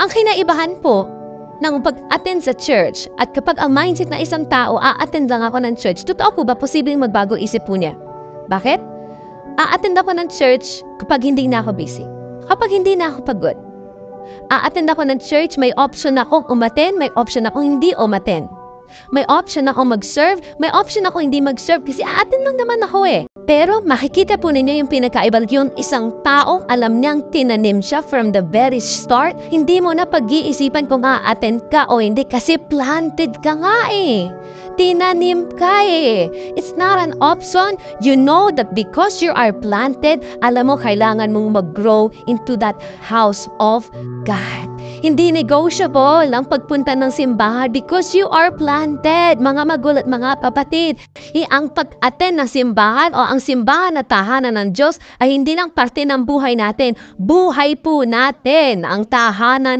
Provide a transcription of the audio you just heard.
Ang kinaibahan po ng pag-attend sa church at kapag ang mindset na isang tao, a-attend lang ako ng church, totoo po ba posibleng magbago isip po niya? Bakit? A-attend ako ng church kapag hindi na ako busy. Kapag hindi na ako pagod. A-attend ako ng church, may option akong umattend, may option akong hindi umattend. May option ako mag-serve, may option ako hindi mag-serve kasi a-attend lang naman ako eh. Pero makikita po ninyo yung pinakaiba, yung isang tao, alam niyang tinanim siya from the very start. Hindi mo na pag-iisipan kung a-attend ka o hindi kasi planted ka nga eh. Tinanim ka eh. It's not an option. You know that because you are planted, alam mo kailangan mong mag-grow into that house of God. Hindi negotiable ang pagpunta ng simbahan because you are planted, mga magulang, mga kapatid. Ang pag-attend ng simbahan o ang simbahan na tahanan ng Diyos ay hindi lang parte ng buhay natin. Buhay po natin ang tahanan